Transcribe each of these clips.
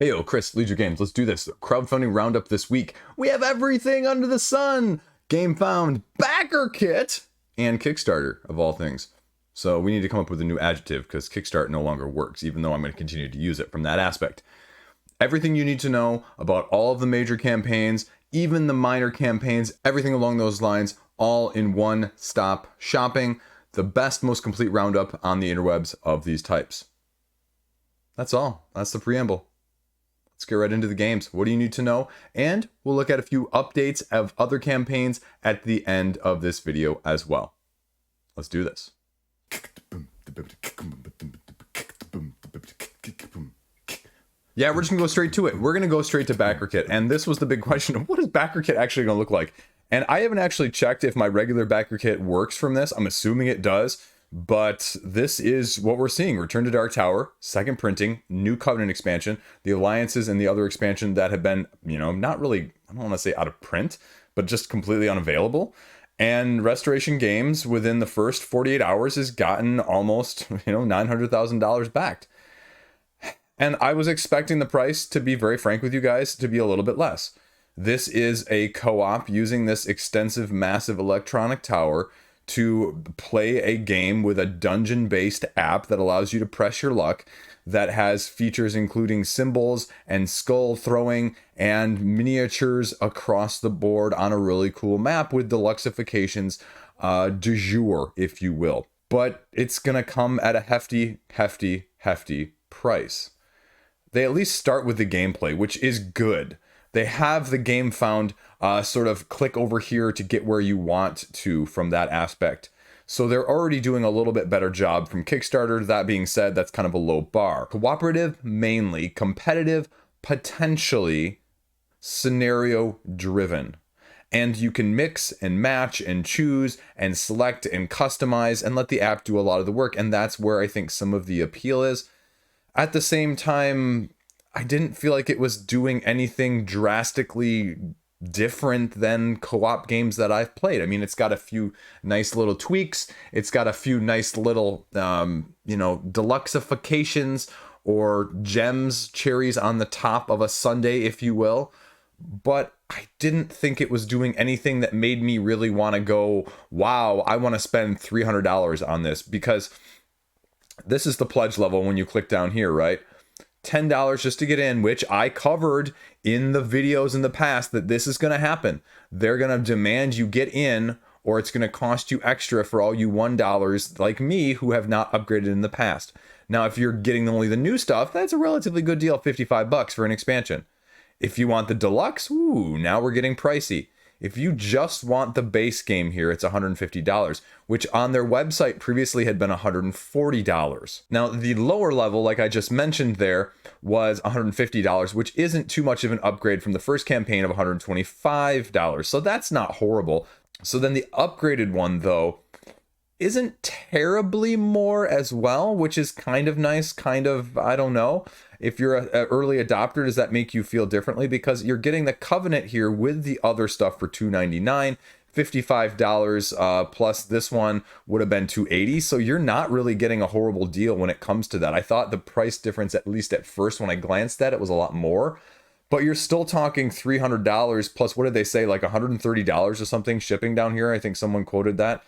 Hey, yo, Chris, Liege Games, let's do this. Crowdfunding roundup this week. We have everything under the sun. Gamefound, backer kit, and Kickstarter, of all things. So we need to come up with a new adjective because Kickstart no longer works, even though I'm going to continue to use it from that aspect. Everything you need to know about all of the major campaigns, even the minor campaigns, everything along those lines, all in one-stop shopping. The best, most complete roundup on the interwebs of these types. That's all. That's the preamble. Let's get right into the games. What do you need to know? And we'll look at a few updates of other campaigns at the end of this video as well. Let's do this. Yeah, we're just gonna go straight to it. We're gonna go straight to backer kit. And this was the big question of what is backer kit actually gonna look like? And I haven't actually checked if my regular backer kit works from this. I'm assuming it does. But this is what we're seeing. Return to Dark Tower, second printing, new Covenant expansion, the alliances and the other expansion that have been, not really, I don't want to say out of print, but just completely unavailable. And Restoration Games within the first 48 hours has gotten almost, $900,000 backed. And I was expecting the price, to be very frank with you guys, to be a little bit less. This is a co-op using this extensive, massive electronic tower to play a game with a dungeon-based app that allows you to press your luck, that has features including symbols and skull throwing and miniatures across the board on a really cool map with deluxeifications du jour, if you will. But it's gonna come at a hefty price. They at least start with the gameplay, which is good. They have the Gamefound sort of click over here to get where you want to from that aspect. So they're already doing a little bit better job from Kickstarter. That being said, that's kind of a low bar. Cooperative, mainly. Competitive, potentially. Scenario driven. And you can mix and match and choose and select and customize and let the app do a lot of the work. And that's where I think some of the appeal is. At the same time, I didn't feel like it was doing anything drastically different than co-op games that I've played. I mean, it's got a few nice little tweaks. It's got a few nice little, deluxeifications or gems, cherries on the top of a sundae, if you will. But I didn't think it was doing anything that made me really want to go, wow, I want to spend $300 on this, because this is the pledge level when you click down here, right? $10 just to get in, which I covered in the videos in the past that this is going to happen. They're going to demand you get in, or it's going to cost you extra for all you $1 like me who have not upgraded in the past. Now, if you're getting only the new stuff, that's a relatively good deal, $55 for an expansion. If you want the deluxe, now we're getting pricey. If you just want the base game here, it's $150, which on their website previously had been $140. Now, the lower level, like I just mentioned there, was $150, which isn't too much of an upgrade from the first campaign of $125. So that's not horrible. So then the upgraded one, though, isn't terribly more as well, which is kind of nice, I don't know. If you're an early adopter, does that make you feel differently? Because you're getting the Covenant here with the other stuff for $299, $55 plus this one would have been $280. So you're not really getting a horrible deal when it comes to that. I thought the price difference, at least at first when I glanced at it, was a lot more. But you're still talking $300 plus, what did they say, like $130 or something shipping down here? I think someone quoted that.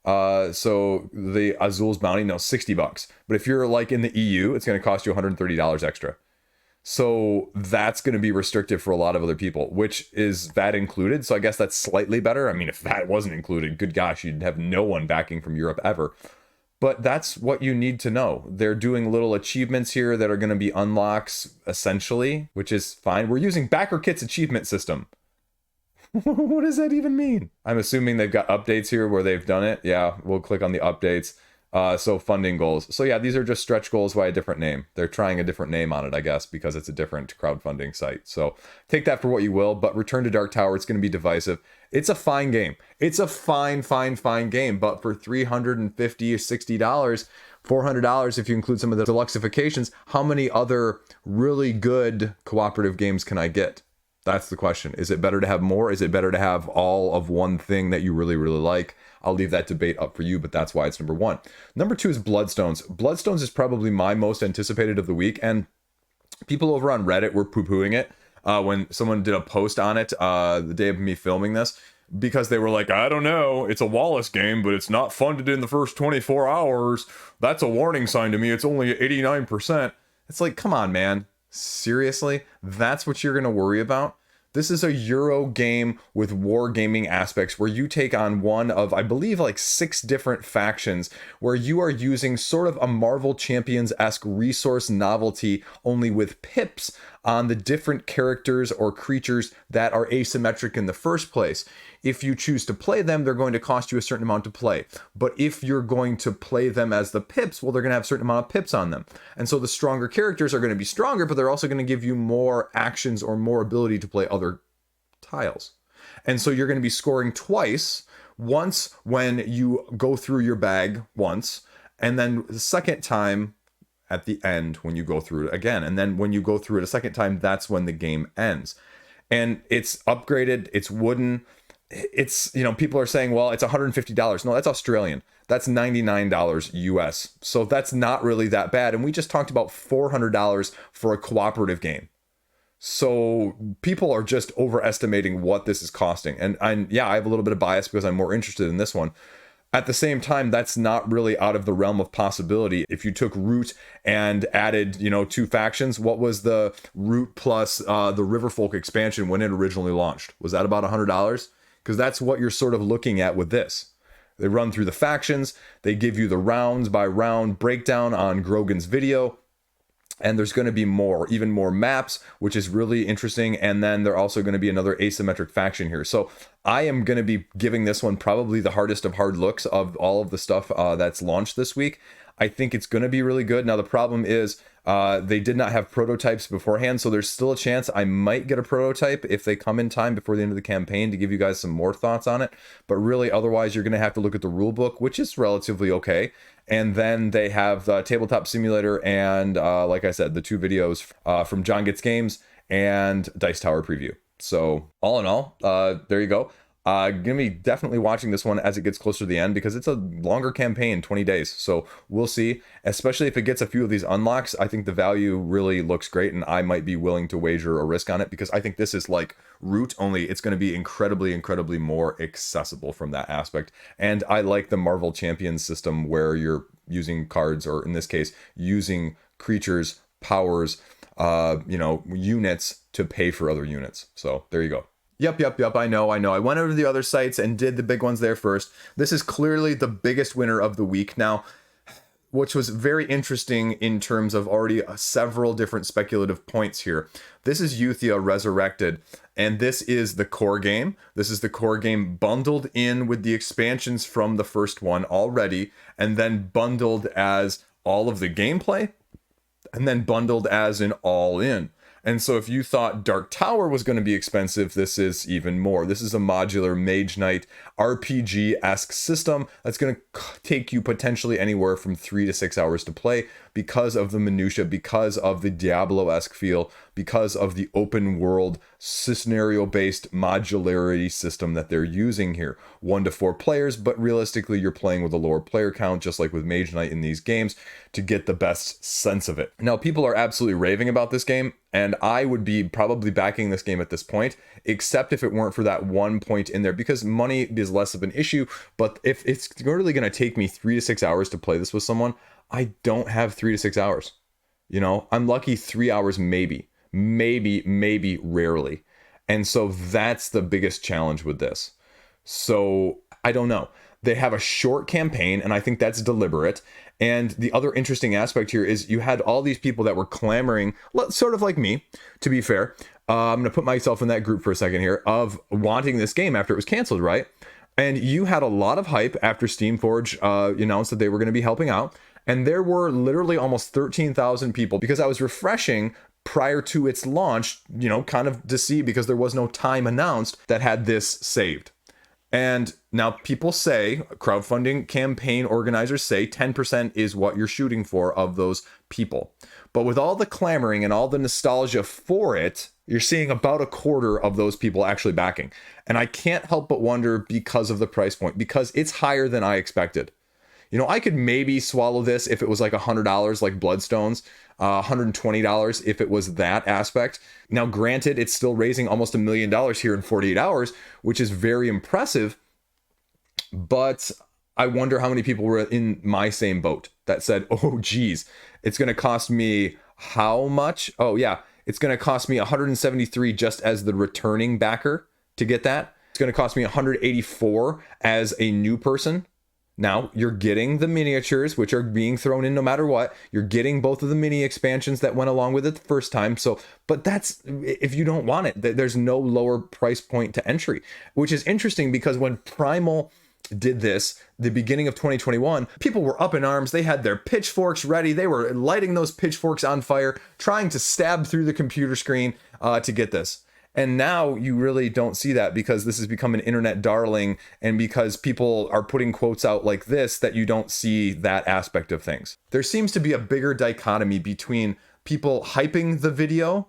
So the Azul's Bounty, no, $60. But if you're like in the EU, it's going to cost you $130 extra. So that's going to be restrictive for a lot of other people, which is VAT included. So I guess that's slightly better. I mean, if that wasn't included, good gosh, you'd have no one backing from Europe ever. But that's what you need to know. They're doing little achievements here that are going to be unlocks essentially, which is fine. We're using Backer Kit's achievement system. What does that even mean? I'm assuming they've got updates here where they've done it. Yeah, we'll click on the updates. So funding goals. So yeah, these are just stretch goals by a different name. They're trying a different name on it, I guess, because it's a different crowdfunding site. So take that for what you will, but Return to Dark Tower, it's going to be divisive. It's a fine game. It's a fine game, but for $350 or $60, $400 if you include some of the deluxeifications, how many other really good cooperative games can I get? That's the question. Is it better to have more? Is it better to have all of one thing that you really, really like? I'll leave that debate up for you, but that's why it's number one. Number two is Bloodstones. Bloodstones is probably my most anticipated of the week, and People over on Reddit were poo-pooing it when someone did a post on it the day of me filming this, because they were like, I don't know, it's a Wallace game, but it's not funded in the first 24 hours. That's a warning sign to me. It's only 89%. It's like, come on, man. Seriously? That's what you're going to worry about? This is a Euro game with wargaming aspects where you take on one of, I believe, like 6 different factions where you are using sort of a Marvel Champions-esque resource novelty, only with pips on the different characters or creatures that are asymmetric in the first place. If you choose to play them, they're going to cost you a certain amount to play. But if you're going to play them as the pips, well, they're going to have a certain amount of pips on them. And so the stronger characters are going to be stronger, but they're also going to give you more actions or more ability to play other tiles. And so you're going to be scoring twice, once when you go through your bag once, and then the second time at the end when you go through it again. And then when you go through it a second time, that's when the game ends. And it's upgraded, it's wooden. It's, you know, people are saying, well, it's $150. No, that's Australian. That's $99 US. So that's not really that bad. And we just talked about $400 for a cooperative game. So people are just overestimating what this is costing. And yeah, I have a little bit of bias because I'm more interested in this one. At the same time, that's not really out of the realm of possibility. If you took Root and added, 2 factions, what was the Root plus the Riverfolk expansion when it originally launched? Was that about $100? Because that's what you're sort of looking at with this. They run through the factions, they give you the rounds by round breakdown on Grogan's video, and there's going to be more, even more maps, which is really interesting, and then there's also going to be another asymmetric faction here. So I am going to be giving this one probably the hardest of hard looks of all of the stuff that's launched this week. I think it's going to be really good. Now, the problem is they did not have prototypes beforehand, so there's still a chance I might get a prototype if they come in time before the end of the campaign to give you guys some more thoughts on it. But really, otherwise, you're going to have to look at the rulebook, which is relatively okay. And then they have the Tabletop Simulator and, like I said, the 2 videos from John Gets Games and Dice Tower Preview. So all in all, there you go. Gonna be definitely watching this one as it gets closer to the end because it's a longer campaign, 20 days. So we'll see, especially if it gets a few of these unlocks. I think the value really looks great, and I might be willing to wager a risk on it because I think this is like Root, only it's going to be incredibly, incredibly more accessible from that aspect. And I like the Marvel Champions system where you're using cards, or in this case, using creatures, powers, units to pay for other units. So there you go. Yep. I know. I went over to the other sites and did the big ones there first. This is clearly the biggest winner of the week now, which was very interesting in terms of already several different speculative points here. This is Euthia Resurrected, and this is the core game. This is the core game bundled in with the expansions from the first one already, and then bundled as all of the gameplay, and then bundled as an all-in. And so if you thought Dark Tower was going to be expensive, this is even more. This is a modular Mage Knight RPG-esque system that's going to take you potentially anywhere from 3 to 6 hours to play because of the minutia, because of the Diablo-esque feel, because of the open world scenario-based modularity system that they're using here. 1 to 4 players, but realistically you're playing with a lower player count, just like with Mage Knight in these games, to get the best sense of it. Now, people are absolutely raving about this game, and I would be probably backing this game at this point, except if it weren't for that one point in there, because money is less of an issue. But if it's really going to take me 3 to 6 hours to play this with someone, I don't have 3 to 6 hours. I'm lucky 3 hours, maybe, rarely. And so that's the biggest challenge with this. So I don't know. They have a short campaign, and I think that's deliberate. And the other interesting aspect here is you had all these people that were clamoring, sort of like me, to be fair. I'm going to put myself in that group for a second here, of wanting this game after it was canceled, right? And you had a lot of hype after Steamforge announced that they were going to be helping out. And there were literally almost 13,000 people, because I was refreshing prior to its launch, kind of to see, because there was no time announced, that had this saved. And now people say, crowdfunding campaign organizers say 10% is what you're shooting for of those people. But with all the clamoring and all the nostalgia for it, you're seeing about a quarter of those people actually backing. And I can't help but wonder because of the price point, because it's higher than I expected. I could maybe swallow this if it was like $100 like Bloodstones. $120 if it was that aspect. Now, granted, it's still raising almost $1 million here in 48 hours, which is very impressive. But I wonder how many people were in my same boat that said, oh, geez, it's going to cost me how much? Oh, yeah, it's going to cost me 173 just as the returning backer to get that. It's going to cost me 184 as a new person. Now, you're getting the miniatures, which are being thrown in no matter what. You're getting both of the mini expansions that went along with it the first time. So, but that's if you don't want it. There's no lower price point to entry, which is interesting because when Primal did this, the beginning of 2021, people were up in arms. They had their pitchforks ready. They were lighting those pitchforks on fire, trying to stab through the computer screen to get this. And now you really don't see that because this has become an internet darling, and because people are putting quotes out like this, that you don't see that aspect of things. There seems to be a bigger dichotomy between people hyping the video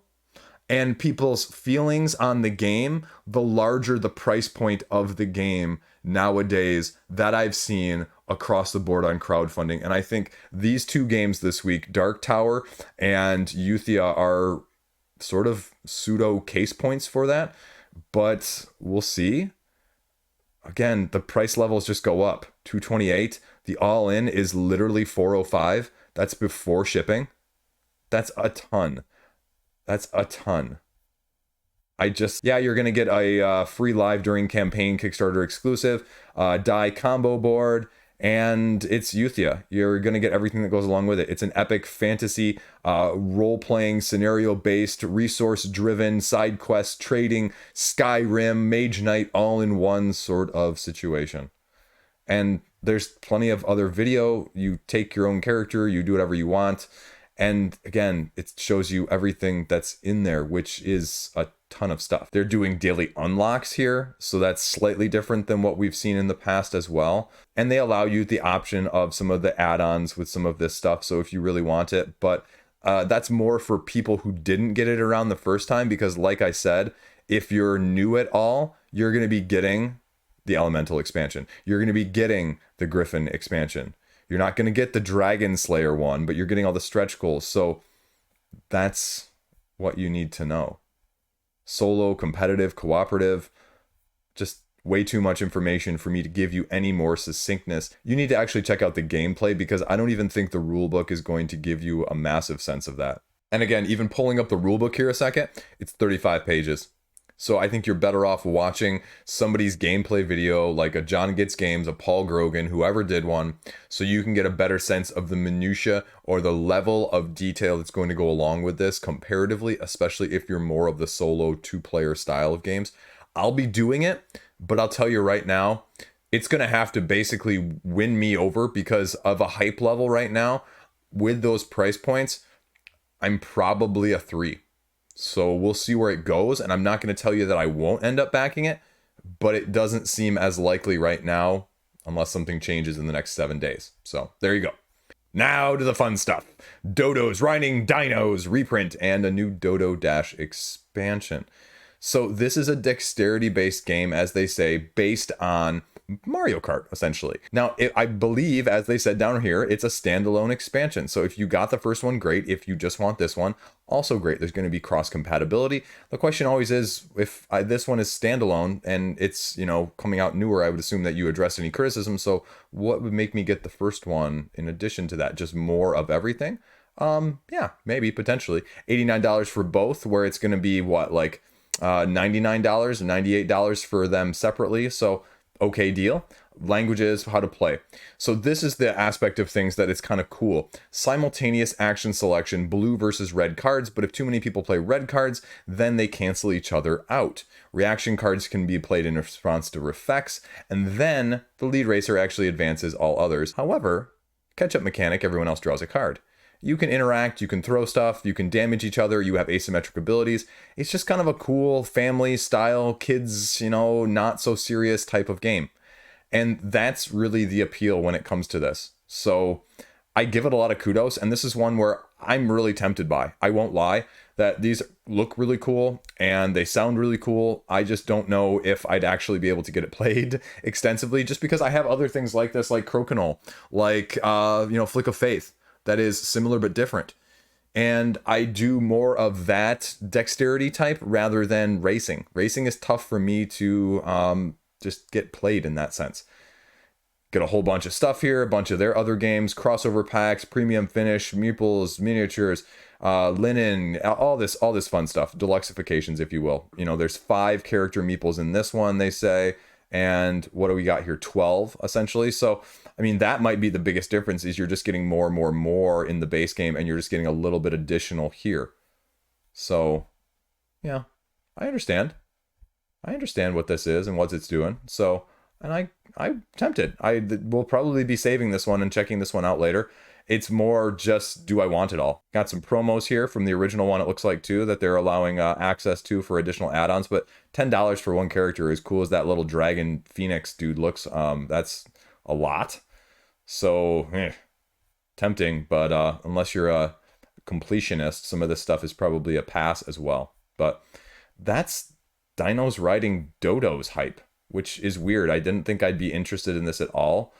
and people's feelings on the game, the larger the price point of the game nowadays that I've seen across the board on crowdfunding. And I think these two games this week, Dark Tower and Euthia, are sort of pseudo case points for that, but we'll see. Again, the price levels just go up. 228. The all-in is literally 405. That's before shipping. That's a ton. That's a ton. You're gonna get a free live during campaign Kickstarter exclusive die combo board, and it's Euthia. You're going to get everything that goes along with it. It's an epic fantasy, role-playing, scenario-based, resource-driven, side quest, trading, Skyrim, Mage Knight, all-in-one sort of situation. And there's plenty of other video. You take your own character, you do whatever you want. And again, it shows you everything that's in there, which is a ton of stuff. They're doing daily unlocks here, so that's slightly different than what we've seen in the past as well. And they allow you the option of some of the add-ons with some of this stuff, so if you really want it. But that's more for people who didn't get it around the first time, because like I said, if you're new at all, you're going to be getting the Elemental expansion. You're going to be getting the Griffin expansion. You're not going to get the Dragon Slayer one, but you're getting all the stretch goals. So that's what you need to know. Solo, competitive, cooperative, just way too much information for me to give you any more succinctness. You need to actually check out the gameplay, because I don't even think the rulebook is going to give you a massive sense of that. And again, even pulling up the rulebook here a second, it's 35 pages. So I think you're better off watching somebody's gameplay video, like a John Gets Games, a Paul Grogan, whoever did one, so you can get a better sense of the minutia or the level of detail that's going to go along with this comparatively, especially if you're more of the solo two-player style of games. I'll be doing it, but I'll tell you right now, it's going to have to basically win me over because of a hype level right now. With those price points, I'm probably a 3. So we'll see where it goes, and I'm not going to tell you that I won't end up backing it, but it doesn't seem as likely right now unless something changes in the next 7 days. So there you go. Now to the fun stuff. Dodos, Riding Dinos, reprint, and a new Dodo Dash expansion. So this is a dexterity-based game, as they say, based on Mario Kart, essentially. Now, I believe, as they said down here, it's a standalone expansion. So if you got the first one, great. If you just want this one, also great. There's going to be cross-compatibility. The question always is, if this one is standalone and it's, coming out newer, I would assume that you address any criticism. So what would make me get the first one in addition to that? Just more of everything? Yeah, maybe, potentially. $89 for both, where it's going to be, $99 and $98 for them separately. So okay deal. Languages, how to play. So this is the aspect of things that it's kind of cool. Simultaneous action selection, blue versus red cards, but if too many people play red cards, then they cancel each other out. Reaction cards can be played in response to effects, and then the lead racer actually advances all others. However, catch-up mechanic, everyone else draws a card. You can interact, you can throw stuff, you can damage each other, you have asymmetric abilities. It's just kind of a cool family style, kids, not so serious type of game. And that's really the appeal when it comes to this. So I give it a lot of kudos, and this is one where I'm really tempted by. I won't lie that these look really cool and they sound really cool. I just don't know if I'd actually be able to get it played extensively, just because I have other things like this, like Crokinole, like Flick of Faith, that is similar but different. And I do more of that dexterity type rather than racing. Racing is tough for me to just get played in that sense. Get a whole bunch of stuff here, a bunch of their other games, crossover packs, premium finish, meeples, miniatures, linen, all this fun stuff, deluxeifications, if you will. You know, there's 5 character meeples in this one, they say, and what do we got here? 12 essentially. So I mean, that might be the biggest difference, is you're just getting more and more and more in the base game, and you're just getting a little bit additional here. So yeah, I understand what this is and what it's doing. So, and I'm tempted. I will probably be saving this one and checking this one out later. It's more just, do I want it all? Got some promos here from the original one, it looks like, too, that they're allowing access to for additional add-ons. But $10 for one character, as cool as that little dragon phoenix dude looks, that's a lot. So, tempting. But unless you're a completionist, some of this stuff is probably a pass as well. But that's Dinos riding Dodos hype, which is weird. I didn't think I'd be interested in this at all.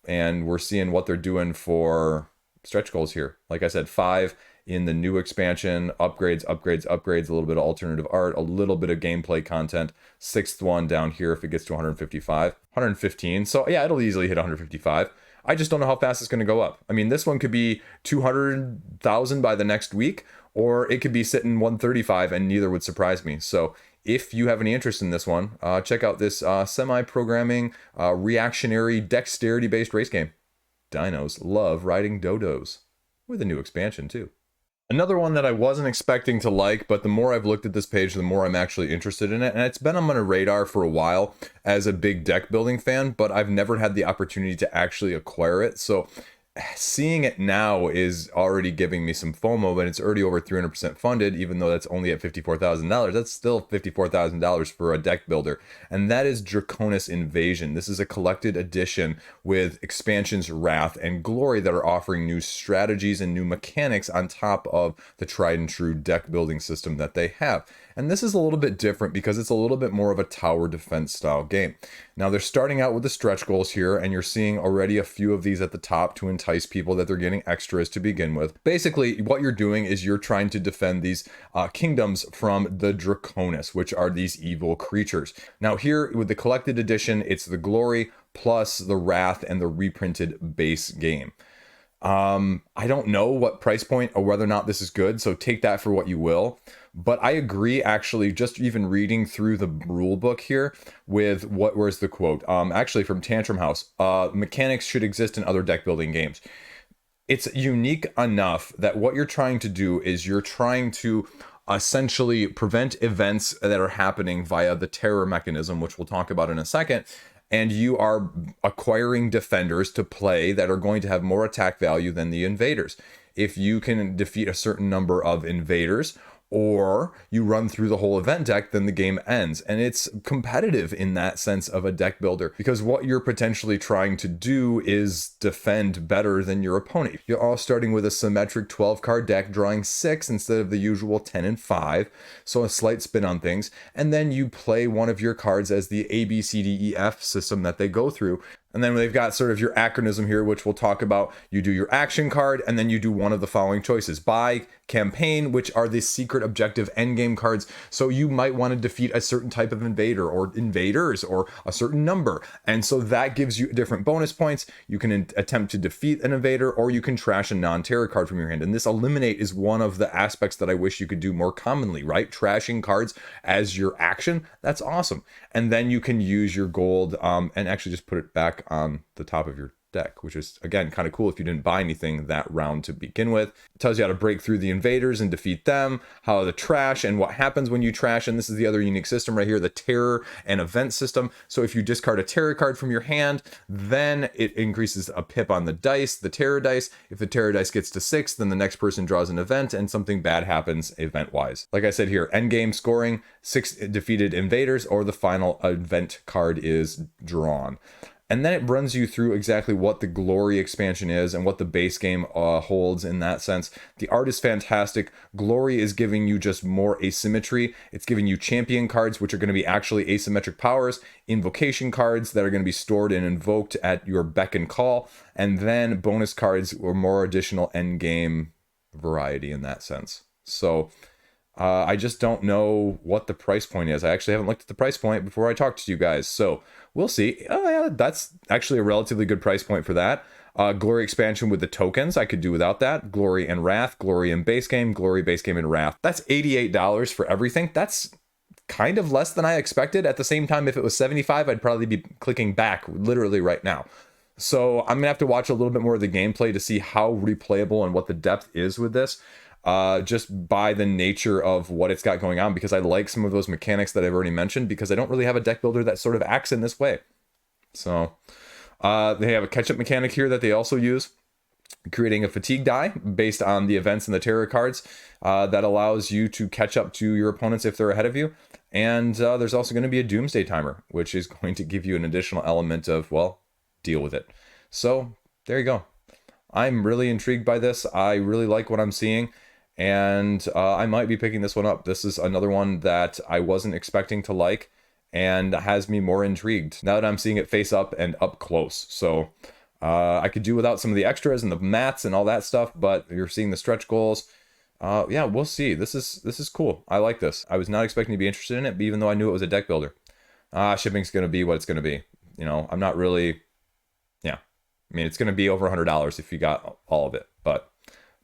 And we're seeing what they're doing for stretch goals here. Like I said, 5 in the new expansion, upgrades, a little bit of alternative art, a little bit of gameplay content. 6th one down here if it gets to 115. So yeah, it'll easily hit 155. I just don't know how fast it's going to go up. I mean, this one could be 200,000 by the next week, or it could be sitting 135, and neither would surprise me. So if you have any interest in this one, check out this semi-programming, reactionary, dexterity-based race game. Dinos love riding Dodos, with a new expansion too. Another one that I wasn't expecting to like, but the more I've looked at this page, the more I'm actually interested in it. And it's been on my radar for a while as a big deck building fan, but I've never had the opportunity to actually acquire it. So seeing it now is already giving me some FOMO, but it's already over 300% funded, even though that's only at $54,000. That's still $54,000 for a deck builder. And that is Draconis Invasion. This is a collected edition with expansions Wrath and Glory that are offering new strategies and new mechanics on top of the tried and true deck building system that they have. And this is a little bit different because it's a little bit more of a tower defense style game. Now they're starting out with the stretch goals here, and you're seeing already a few of these at the top to entice people that they're getting extras to begin with. Basically, what you're doing is you're trying to defend these kingdoms from the Draconis, which are these evil creatures. Now here with the collected edition, it's the Glory plus the Wrath and the reprinted base game. I don't know what price point or whether or not this is good, so take that for what you will. But I agree, actually, just even reading through the rule book here with where's the quote? Actually from Tantrum House, mechanics should exist in other deck building games. It's unique enough that what you're trying to do is you're trying to essentially prevent events that are happening via the terror mechanism, which we'll talk about in a second. And you are acquiring defenders to play that are going to have more attack value than the invaders. If you can defeat a certain number of invaders, or you run through the whole event deck, then the game ends. And it's competitive in that sense of a deck builder, because what you're potentially trying to do is defend better than your opponent. You're all starting with a symmetric 12 card deck, drawing 6 instead of the usual 10 and 5, so a slight spin on things. And then you play one of your cards as the A, B, C, D, E, F system that they go through. And then they've got sort of your acronym here, which we'll talk about. You do your action card, and then you do one of the following choices. Buy, campaign, which are the secret objective endgame cards. So you might want to defeat a certain type of invader or invaders or a certain number. And so that gives you different bonus points. You can attempt to defeat an invader, or you can trash a non-terror card from your hand. And this eliminate is one of the aspects that I wish you could do more commonly, right? Trashing cards as your action. That's awesome. And then you can use your gold and actually just put it back on the top of your deck, which is, again, kind of cool if you didn't buy anything that round to begin with. It tells you how to break through the invaders and defeat them, how to trash and what happens when you trash. And this is the other unique system right here, the terror and event system. So if you discard a terror card from your hand, then it increases a pip on the dice, the terror dice. If the terror dice gets to 6, then the next person draws an event and something bad happens event-wise. Like I said here, endgame scoring, 6 defeated invaders, or the final event card is drawn. And then it runs you through exactly what the Glory expansion is and what the base game holds in that sense. The art is fantastic. Glory is giving you just more asymmetry. It's giving you champion cards, which are going to be actually asymmetric powers, invocation cards that are going to be stored and invoked at your beck and call, and then bonus cards or more additional endgame variety in that sense. So I just don't know what the price point is. I actually haven't looked at the price point before I talked to you guys, so we'll see. Oh yeah, that's actually a relatively good price point for that. Glory expansion with the tokens, I could do without that. Glory and Wrath, Glory and base game, Glory, base game, and Wrath. That's $88 for everything. That's kind of less than I expected. At the same time, if it was $75, I'd probably be clicking back literally right now. So I'm gonna have to watch a little bit more of the gameplay to see how replayable and what the depth is with this. Just by the nature of what it's got going on, because I like some of those mechanics that I've already mentioned, because I don't really have a deck builder that sort of acts in this way. So they have a catch-up mechanic here that they also use, creating a fatigue die based on the events and the terror cards that allows you to catch up to your opponents if they're ahead of you. And there's also going to be a doomsday timer, which is going to give you an additional element of, well, deal with it. So there you go. I'm really intrigued by this. I really like what I'm seeing, and I might be picking this one up. This is another one that I wasn't expecting to like, and has me more intrigued now that I'm seeing it face up and up close. So I could do without some of the extras and the mats and all that stuff, but you're seeing the stretch goals. Yeah, we'll see. This is cool. I like this. I was not expecting to be interested in it, but even though I knew it was a deck builder, shipping's going to be what it's going to be. You know, I'm not really, yeah. I mean, it's going to be over $100 if you got all of it, but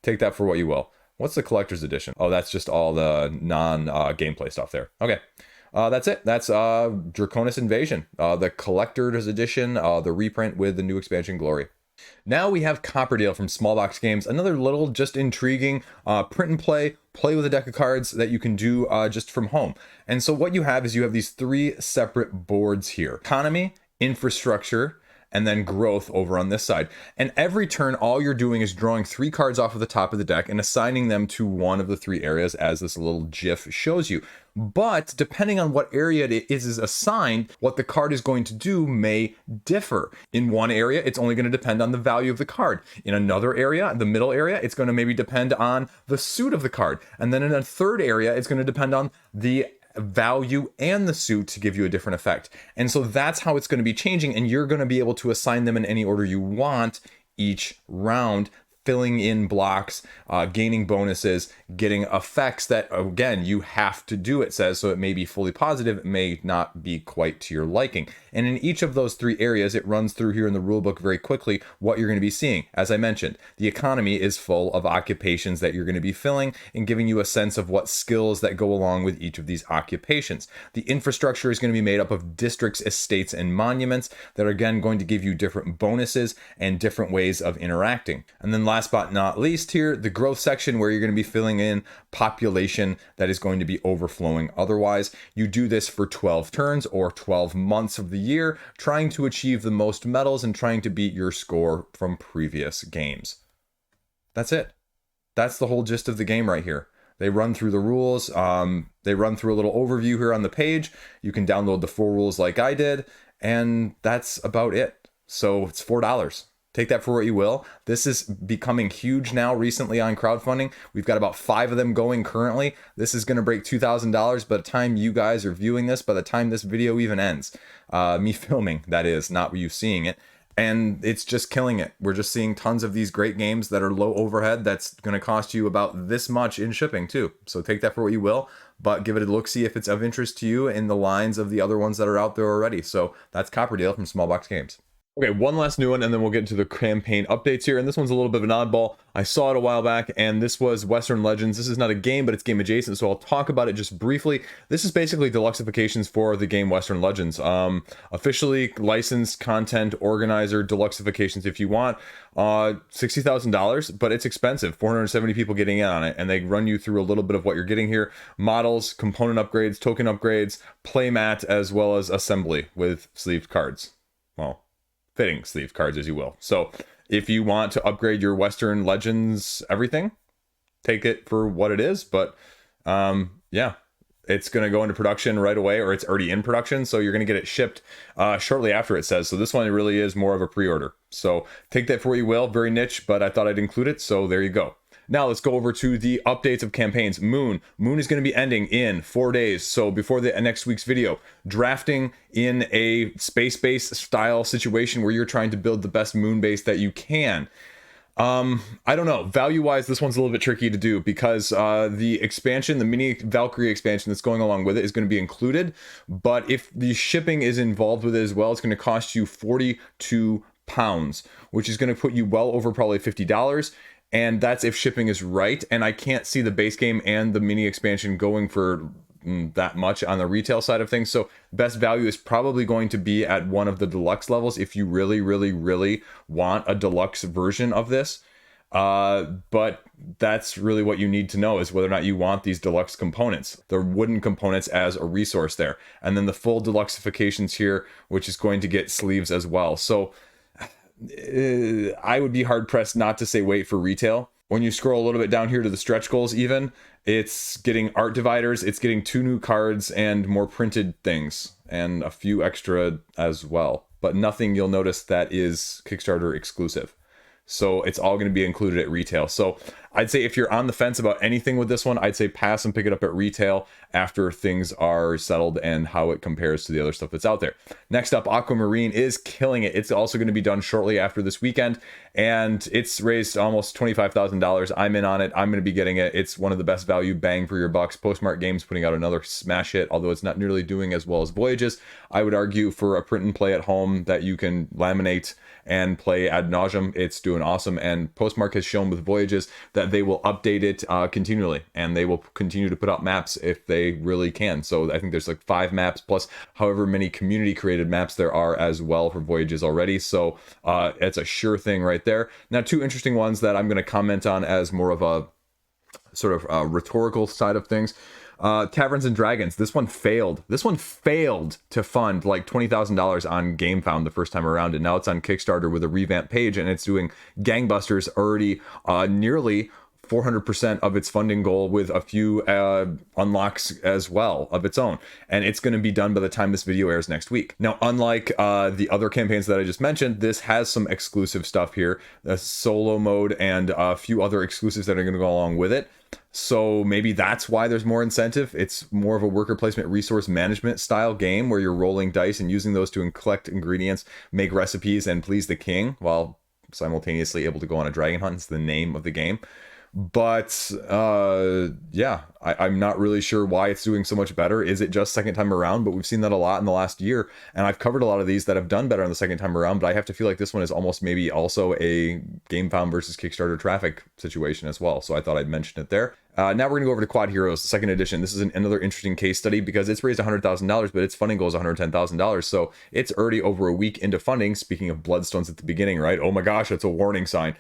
take that for what you will. What's the collector's edition? Oh, that's just all the non-gameplay stuff there. Okay. That's it. That's Draconis Invasion, the collector's edition, the reprint with the new expansion Glory. Now we have Copperdale from Smallbox Games, another little just intriguing print and play with a deck of cards that you can do just from home. And so what you have is you have these three separate boards here: economy, infrastructure, and then growth over on this side. And every turn, all you're doing is drawing 3 cards off of the top of the deck and assigning them to one of the 3 areas, as this little GIF shows you. But depending on what area it is assigned, what the card is going to do may differ. In one area, it's only going to depend on the value of the card. In another area, the middle area, it's going to maybe depend on the suit of the card. And then in a third area, it's going to depend on the value and the suit to give you a different effect. And so that's how it's going to be changing, and you're going to be able to assign them in any order you want each round, filling in blocks, gaining bonuses, getting effects that, again, you have to do, it says. So it may be fully positive, it may not be quite to your liking. And in each of those 3 areas, it runs through here in the rulebook very quickly what you're going to be seeing. As I mentioned, the economy is full of occupations that you're going to be filling and giving you a sense of what skills that go along with each of these occupations. The infrastructure is going to be made up of districts, estates, and monuments that are, again, going to give you different bonuses and different ways of interacting. And then last but not least here, the growth section, where you're going to be filling in population that is going to be overflowing. Otherwise, you do this for 12 turns or 12 months of the year, trying to achieve the most medals and trying to beat your score from previous games. That's it. That's the whole gist of the game right here. They run through the rules. They run through a little overview here on the page. You can download the full rules like I did, and that's about it. So it's $4. Take that for what you will. This is becoming huge now recently on crowdfunding. We've got about 5 of them going currently. This is going to break $2,000 by the time you guys are viewing this, by the time this video even ends. Me filming, that is, not you seeing it. And it's just killing it. We're just seeing tons of these great games that are low overhead that's going to cost you about this much in shipping too. So take that for what you will, but give it a look, see if it's of interest to you in the lines of the other ones that are out there already. So that's Copperdale from Smallbox Games. Okay, one last new one, and then we'll get into the campaign updates here. And this one's a little bit of an oddball. I saw it a while back, and this was Western Legends. This is not a game, but it's game adjacent, so I'll talk about it just briefly. This is basically deluxeifications for the game Western Legends. Officially licensed content organizer deluxeifications if you want. $60,000, but it's expensive. 470 people getting in on it, and they run you through a little bit of what you're getting here. Models, component upgrades, token upgrades, playmat, as well as assembly with sleeved cards. Well, fitting sleeve cards, as you will. So if you want to upgrade your Western Legends everything, take it for what it is. But yeah, it's going to go into production right away, or it's already in production, so you're going to get it shipped shortly after, it says. So this one really is more of a pre-order. So take that for what you will. Very niche, but I thought I'd include it, so there you go. Now let's go over to the updates of campaigns. Moon is going to be ending in 4 days. So before the next week's video, drafting in a space base style situation where you're trying to build the best moon base that you can. I don't know. Value-wise, this one's a little bit tricky to do because the expansion, the mini Valkyrie expansion that's going along with it is going to be included. But if the shipping is involved with it as well, it's going to cost you £42, which is going to put you well over probably $50. And that's if shipping is right. And I can't see the base game and the mini expansion going for that much on the retail side of things. So best value is probably going to be at one of the deluxe levels if you really, really, really want a deluxe version of this. But that's really what you need to know is whether or not you want these deluxe components, the wooden components as a resource there. And then the full deluxeifications here, which is going to get sleeves as well. So I would be hard pressed not to say wait for retail. When you scroll a little bit down here to the stretch goals even, it's getting art dividers, it's getting 2 new cards and more printed things and a few extra as well. But nothing you'll notice that is Kickstarter exclusive. So it's all going to be included at retail. So I'd say if you're on the fence about anything with this one, I'd say pass and pick it up at retail after things are settled and how it compares to the other stuff that's out there. Next up, Aquamarine is killing it. It's also going to be done shortly after this weekend, and it's raised almost $25,000. I'm in on it. I'm going to be getting it. It's one of the best value bang for your bucks. Postmark Games putting out another smash hit, although it's not nearly doing as well as Voyages. I would argue for a print and play at home that you can laminate and play ad nauseum, it's doing awesome. And Postmark has shown with Voyages that they will update it continually, and they will continue to put out maps if they really can. So I think there's like 5 maps plus however many community created maps there are as well for Voyages already. So it's a sure thing right there. Now, 2 interesting ones that I'm going to comment on as more of a sort of rhetorical side of things. Taverns and Dragons. This one failed. This one failed to fund like $20,000 on Gamefound the first time around, and now it's on Kickstarter with a revamped page, and it's doing gangbusters already, nearly 400% of its funding goal with a few unlocks as well of its own. And it's going to be done by the time this video airs next week. Now, unlike the other campaigns that I just mentioned, this has some exclusive stuff here, the solo mode and a few other exclusives that are going to go along with it. So maybe that's why there's more incentive. It's more of a worker placement resource management style game where you're rolling dice and using those to collect ingredients, make recipes, and please the king while simultaneously able to go on a dragon hunt. It's the name of the game. But yeah, I'm not really sure why it's doing so much better. Is it just second time around? But we've seen that a lot in the last year, and I've covered a lot of these that have done better on the second time around, but I have to feel like this one is almost maybe also a Gamefound versus Kickstarter traffic situation as well. So I thought I'd mention it there. Now we're going to go over to Quodd Heroes, the second edition. This is another interesting case study because it's raised $100,000, but its funding goal is $110,000. So it's already over a week into funding. Speaking of Bloodstones at the beginning, right? Oh my gosh, that's a warning sign.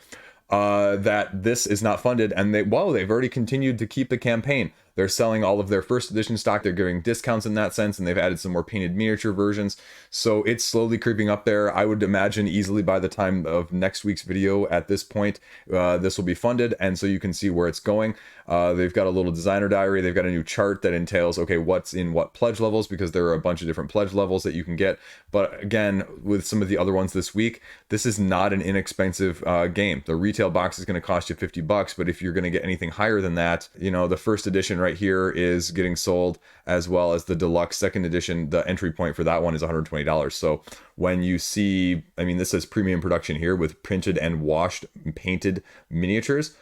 That this is not funded, and they've already continued to keep the campaign. They're selling all of their first edition stock. They're giving discounts in that sense, and they've added some more painted miniature versions. So it's slowly creeping up there. I would imagine easily by the time of next week's video at this point, this will be funded, and so you can see where it's going. They've got a little designer diary. They've got a new chart that entails, okay, what's in what pledge levels, because there are a bunch of different pledge levels that you can get. But again, with some of the other ones this week, this is not an inexpensive game. The retail box is going to cost you $50, but if you're going to get anything higher than that, you know, the first edition right here is getting sold, as well as the deluxe second edition. The entry point for that one is $120. So when you see, I mean, this says premium production here with printed and washed and painted miniatures.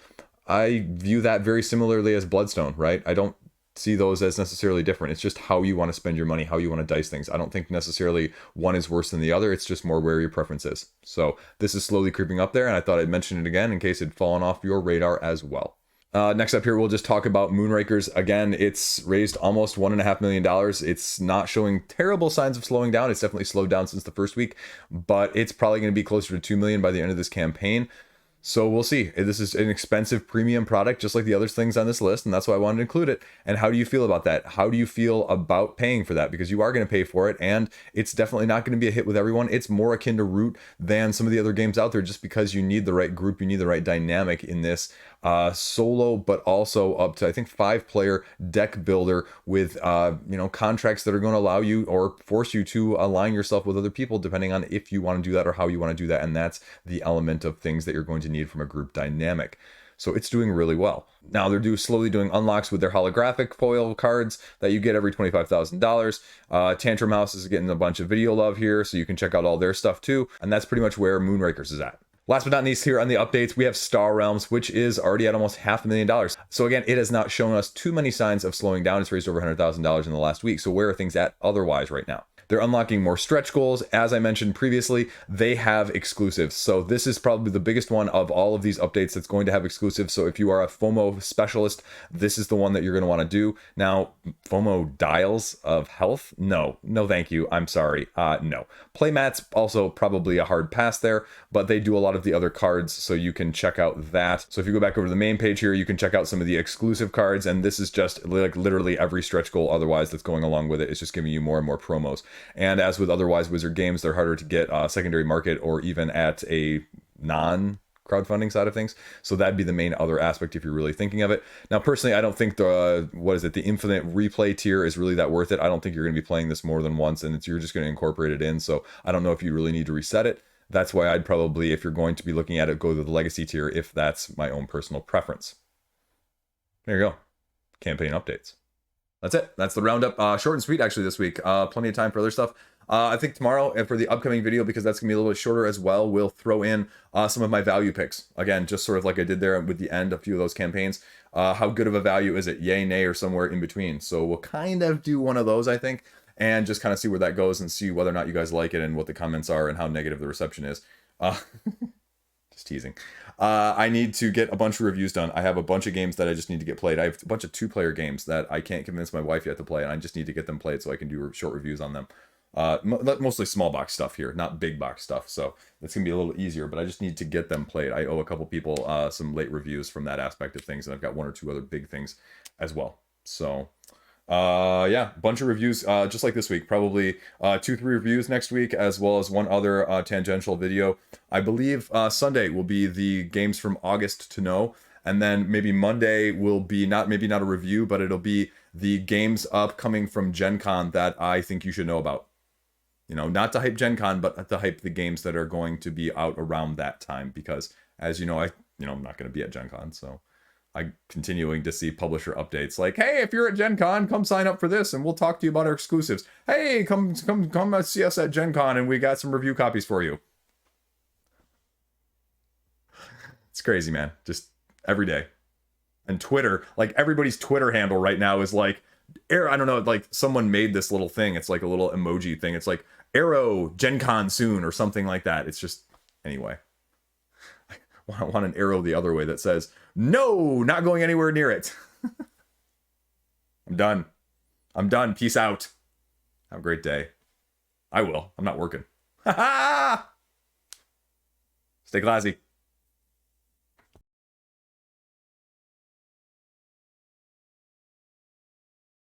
I view that very similarly as Bloodstone, right? I don't see those as necessarily different. It's just how you want to spend your money, how you want to dice things. I don't think necessarily one is worse than the other. It's just more where your preference is. So this is slowly creeping up there, and I thought I'd mention it again in case it'd fallen off your radar as well. Next up here, we'll just talk about Moonrakers. Again, it's raised almost $1.5 million. It's not showing terrible signs of slowing down. It's definitely slowed down since the first week, but it's probably going to be closer to $2 million by the end of this campaign. So we'll see. This is an expensive premium product, just like the other things on this list, and that's why I wanted to include it. And how do you feel about that? How do you feel about paying for that? Because you are going to pay for it, and it's definitely not going to be a hit with everyone. It's more akin to Root than some of the other games out there, just because you need the right group, you need the right dynamic in this solo, but also up to, I think, 5-player deck builder with contracts that are going to allow you or force you to align yourself with other people, depending on if you want to do that or how you want to do that. And that's the element of things that you're going to need from a group dynamic. So it's doing really well. Now they're slowly doing unlocks with their holographic foil cards that you get every $25,000. Tantrum House is getting a bunch of video love here, so you can check out all their stuff too. And that's pretty much where Moonrakers is at. Last but not least, here on the updates, we have Star Realms, which is already at almost $500,000. So again, it has not shown us too many signs of slowing down. It's raised over $100,000 in the last week. So where are things at otherwise right now? They're unlocking more stretch goals. As I mentioned previously, they have exclusives. So this is probably the biggest one of all of these updates that's going to have exclusives. So if you are a FOMO specialist, this is the one that you're going to want to do. Now, FOMO dials of health? No, thank you. I'm sorry. No. Playmats, also probably a hard pass there, but they do a lot of the other cards, so you can check out that. So if you go back over to the main page here, you can check out some of the exclusive cards, and this is just like literally every stretch goal otherwise that's going along with it. It's just giving you more and more promos. And as with otherwise Wizard games, they're harder to get secondary market or even at a non-crowdfunding side of things. So that'd be the main other aspect if you're really thinking of it. Now, personally, I don't think the infinite replay tier is really that worth it. I don't think you're going to be playing this more than once, and you're just going to incorporate it in. So I don't know if you really need to reset it. That's why I'd probably, if you're going to be looking at it, go to the legacy tier if that's my own personal preference. There you go. Campaign updates. That's it. That's the roundup. Short and sweet, actually, this week. Plenty of time for other stuff. I think tomorrow, and for the upcoming video, because that's going to be a little bit shorter as well, we'll throw in some of my value picks. Again, just sort of like I did there with the end, a few of those campaigns. How good of a value is it? Yay, nay, or somewhere in between. So we'll kind of do one of those, I think, and just kind of see where that goes and see whether or not you guys like it and what the comments are and how negative the reception is. Just teasing. I need to get a bunch of reviews done. I have a bunch of games that I just need to get played. I have a bunch of 2-player games that I can't convince my wife yet to play, and I just need to get them played so I can do short reviews on them. Mostly small box stuff here, not big box stuff, so it's gonna be a little easier, but I just need to get them played. I owe a couple people some late reviews from that aspect of things, and I've got 1 or 2 other big things as well. So yeah, bunch of reviews just like this week. Probably 2-3 reviews next week, as well as 1 other tangential video. I believe Sunday will be the games from August to know, and then maybe Monday will be maybe not a review, but it'll be the games upcoming from Gen Con that I think you should know about. You know, not to hype Gen Con, but to hype the games that are going to be out around that time, because as you know, I'm not going to be at Gen Con, so I'm continuing to see publisher updates like, hey, if you're at Gen Con, come sign up for this and we'll talk to you about our exclusives. Hey, come see us at Gen Con and we got some review copies for you. It's crazy, man. Just every day. And Twitter, like everybody's Twitter handle right now is like, I don't know, like someone made this little thing. It's like a little emoji thing. It's like, arrow, Gen Con soon, or something like that. It's just, anyway. I want an arrow the other way that says, no, not going anywhere near it. I'm done. I'm done. Peace out. Have a great day. I will. I'm not working. Ha ha! Stay classy.